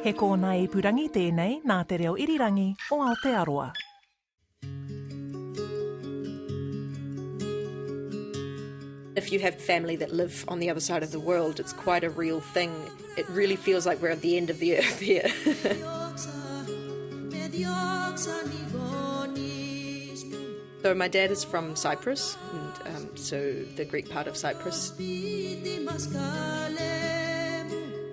He kōna e purangi tēnei nā te reo irirangi o Aotearoa. If you have family that live on the other side of the world, it's quite a real thing. It really feels like we're at the end of the earth here. So my dad is from Cyprus, and so the Greek part of Cyprus.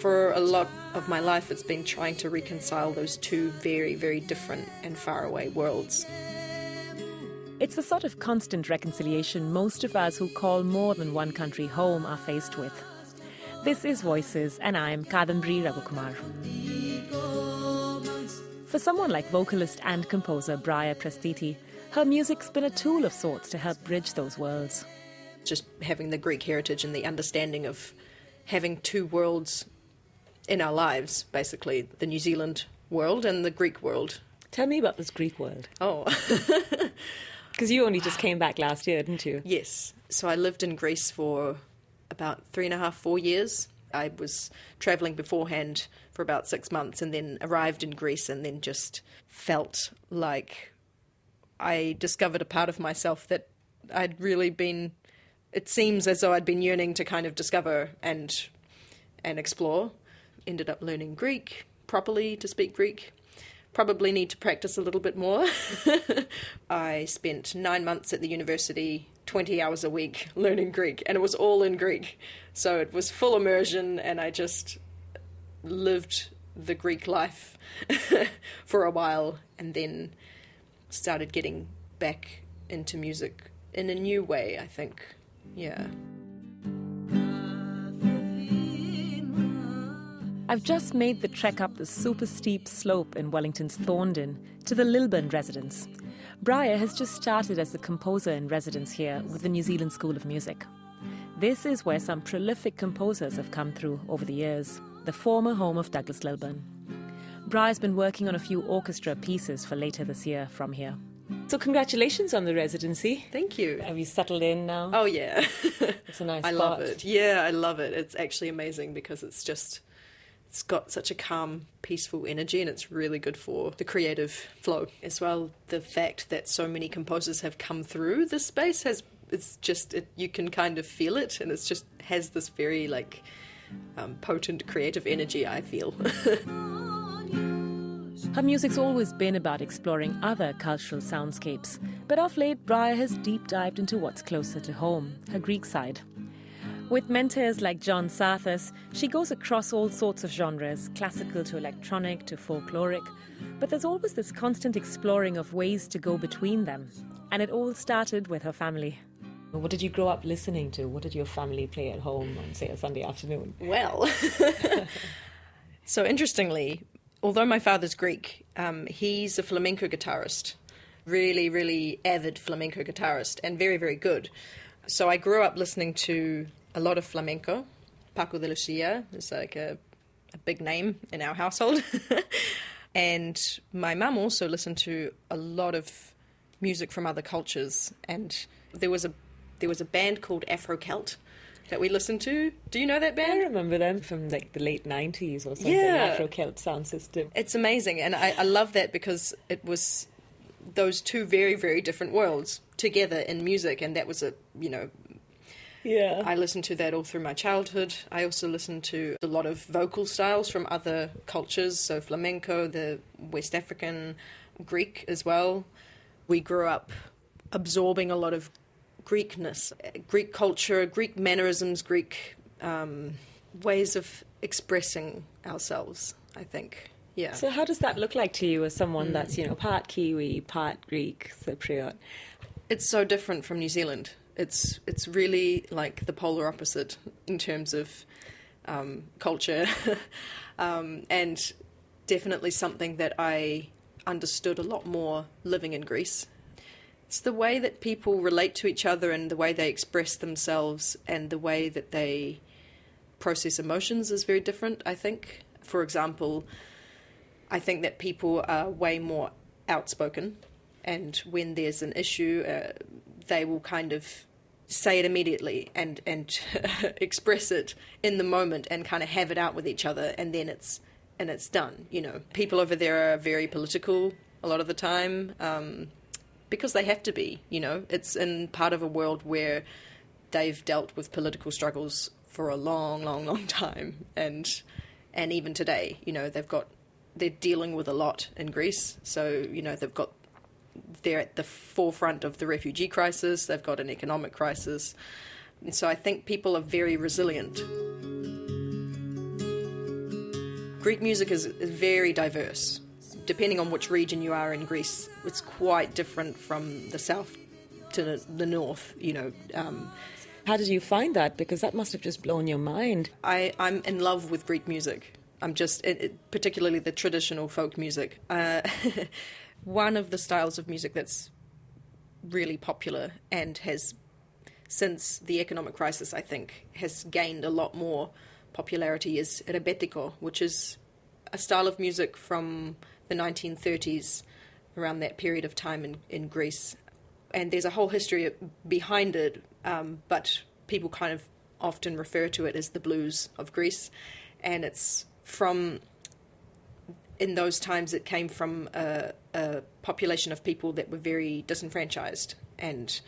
For a lot of my life, it's been trying to reconcile those two very, very different and faraway worlds. It's the sort of constant reconciliation most of us who call more than one country home are faced with. This is Voices, and I'm Kadambari Raghukumar. For someone like vocalist and composer Briar Prastiti, her music's been a tool of sorts to help bridge those worlds. Just having the Greek heritage and the understanding of having two worlds in our lives, basically, the New Zealand world and the Greek world. Tell me about this Greek world. Oh. Because you only just came back last year, didn't you? Yes. So I lived in Greece for about 3.5, 4 years. I was travelling beforehand for about 6 months and then arrived in Greece and then just felt like I discovered a part of myself that I'd really been, it seems as though I'd been yearning to kind of discover and explore. Ended up learning Greek properly, to speak Greek. Probably need to practice a little bit more. I spent 9 months at the university, 20 hours a week learning Greek, and it was all in Greek. So it was full immersion, and I just lived the Greek life for a while, and then started getting back into music in a new way, I think. Yeah. I've just made the trek up the super steep slope in Wellington's Thorndon to the Lilburn residence. Briar has just started as the composer in residence here with the New Zealand School of Music. This is where some prolific composers have come through over the years, the former home of Douglas Lilburn. Briar's been working on a few orchestra pieces for later this year from here. So congratulations on the residency. Thank you. Have you settled in now? Oh, yeah. It's a nice I spot. love it. Yeah, I love it. It's actually amazing because it's got such a calm, peaceful energy, and it's really good for the creative flow as well. The fact that so many composers have come through this space you can kind of feel it, and it's just has this very potent creative energy, I feel. Her music's always been about exploring other cultural soundscapes, but of late Briar has deep dived into what's closer to home, her Greek side. With mentors like John Sarthas, she goes across all sorts of genres, classical to electronic to folkloric, but there's always this constant exploring of ways to go between them. And it all started with her family. What did you grow up listening to? What did your family play at home on, say, a Sunday afternoon? Well, so interestingly, although my father's Greek, he's a flamenco guitarist, really, really avid flamenco guitarist, and very, very good. So I grew up listening to a lot of flamenco. Paco de Lucia is like a big name in our household. And my mum also listened to a lot of music from other cultures. And there was a band called Afro Celt that we listened to. Do you know that band? I remember them from the late 90s or something, yeah. Afro Celt sound system. It's amazing. And I love that because it was those two very, very different worlds together in music. And that was yeah. I listened to that all through my childhood. I also listened to a lot of vocal styles from other cultures, so flamenco, the West African, Greek as well. We grew up absorbing a lot of Greekness, Greek culture, Greek mannerisms, Greek ways of expressing ourselves, I think. Yeah. So how does that look like to you as someone that's, part Kiwi, part Greek, Cypriot? It's so different from New Zealand. It's really like the polar opposite in terms of culture and definitely something that I understood a lot more living in Greece. It's the way that people relate to each other and the way they express themselves and the way that they process emotions is very different, I think. For example, I think that people are way more outspoken, and when there's an issue, they will kind of say it immediately and express it in the moment and kind of have it out with each other, and then it's and it's done. You know, people over there are very political a lot of the time, because they have to be. You know, it's in part of a world where they've dealt with political struggles for a long, long, long time, and even today, you know, they're dealing with a lot in Greece. So, you know, they're at the forefront of the refugee crisis. They've got an economic crisis. And so I think people are very resilient. Greek music is very diverse. Depending on which region you are in Greece, it's quite different from the south to the north, you know. How did you find that? Because that must have just blown your mind. I'm in love with Greek music. I'm just, particularly the traditional folk music. One of the styles of music that's really popular and has, since the economic crisis, I think, has gained a lot more popularity is rebetiko, which is a style of music from the 1930s, around that period of time in Greece. And there's a whole history behind it, but people kind of often refer to it as the blues of Greece. And it's from, in those times, it came from a population of people that were very disenfranchised and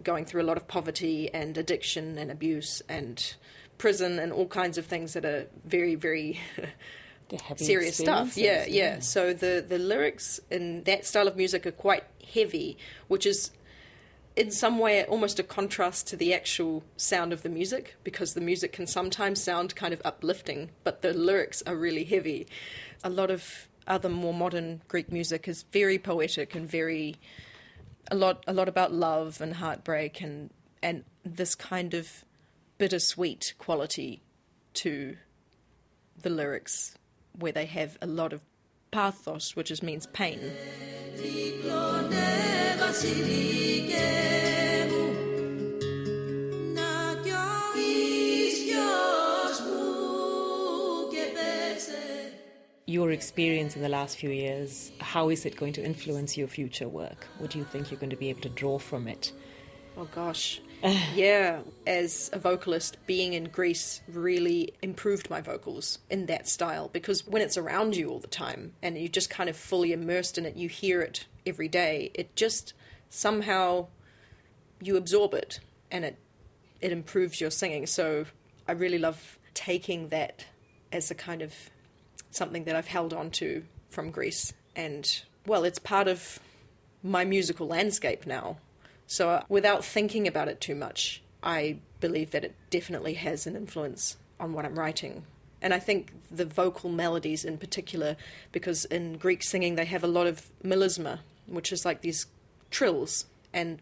going through a lot of poverty and addiction and abuse and prison and all kinds of things that are very, very serious stuff. Yeah. So the lyrics in that style of music are quite heavy, which is in some way almost a contrast to the actual sound of the music, because the music can sometimes sound kind of uplifting, but the lyrics are really heavy. A lot of other more modern Greek music is very poetic and a lot about love and heartbreak and this kind of bittersweet quality to the lyrics, where they have a lot of pathos, which means pain. Your experience in the last few years, how is it going to influence your future work? What do you think you're going to be able to draw from it? Oh gosh. Yeah, as a vocalist, being in Greece really improved my vocals in that style, because when it's around you all the time and you're just kind of fully immersed in it, you hear it every day, it just somehow you absorb it and it improves your singing. So I really love taking that as a kind of something that I've held on to from Greece. And, well, it's part of my musical landscape now. So without thinking about it too much, I believe that it definitely has an influence on what I'm writing. And I think the vocal melodies in particular, because in Greek singing they have a lot of melisma, which is like these trills and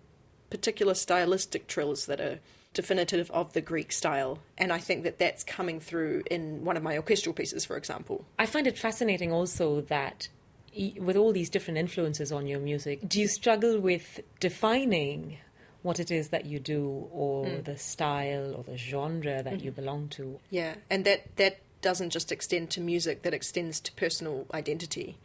particular stylistic trills that are definitive of the Greek style. And I think that that's coming through in one of my orchestral pieces, for example. I find it fascinating also that with all these different influences on your music, do you struggle with defining what it is that you do, or the style or the genre that you belong to? Yeah, and that doesn't just extend to music, that extends to personal identity.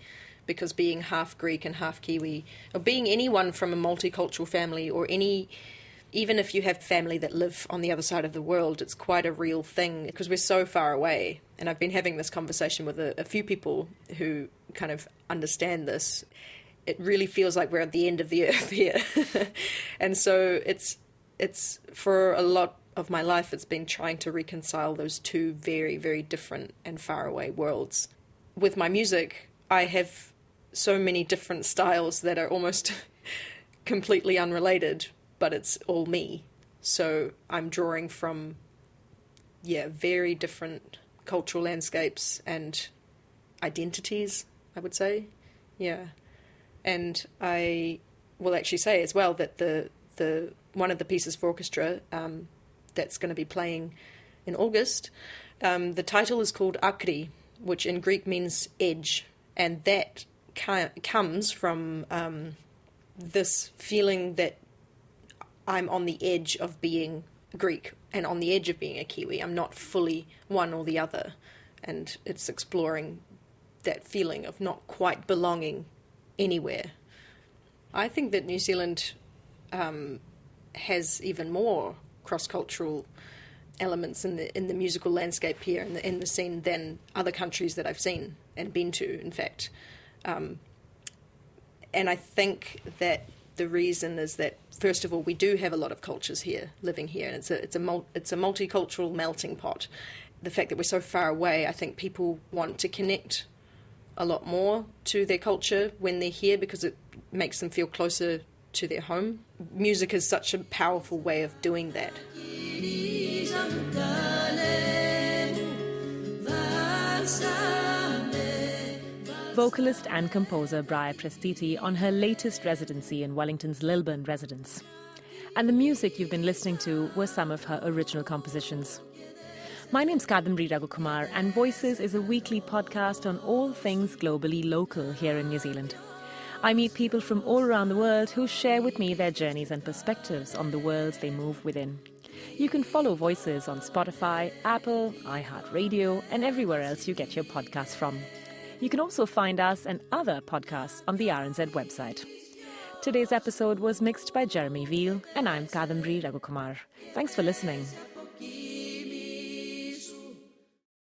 Because being half Greek and half Kiwi, or being anyone from a multicultural family, or even if you have family that live on the other side of the world, it's quite a real thing because we're so far away. And I've been having this conversation with a few people who kind of understand this. It really feels like we're at the end of the earth here. And so it's for a lot of my life, it's been trying to reconcile those two very, very different and far away worlds. With my music, I have so many different styles that are almost completely unrelated, but it's all me. So I'm drawing from, very different cultural landscapes and identities, I would say. Yeah. And I will actually say as well that the one of the pieces for orchestra that's going to be playing in August, the title is called Akri, which in Greek means edge. And that comes from this feeling that I'm on the edge of being Greek and on the edge of being a Kiwi. I'm not fully one or the other. And it's exploring that feeling of not quite belonging anywhere. I think that New Zealand has even more cross-cultural elements in the musical landscape here in the scene than other countries that I've seen and been to, in fact. And I think that the reason is that, first of all, we do have a lot of cultures here, living here, and it's a multicultural melting pot. The fact that we're so far away, I think people want to connect a lot more to their culture when they're here because it makes them feel closer to their home. Music is such a powerful way of doing that. Vocalist and composer Briar Prastiti on her latest residency in Wellington's Lilburn residence. And the music you've been listening to were some of her original compositions. My name's Kadambari Raghukumar, and Voices is a weekly podcast on all things globally local here in New Zealand. I meet people from all around the world who share with me their journeys and perspectives on the worlds they move within. You can follow Voices on Spotify, Apple, iHeartRadio, and everywhere else you get your podcasts from. You can also find us and other podcasts on the RNZ website. Today's episode was mixed by Jeremy Veal, and I'm Kadambari Raghukumar. Thanks for listening.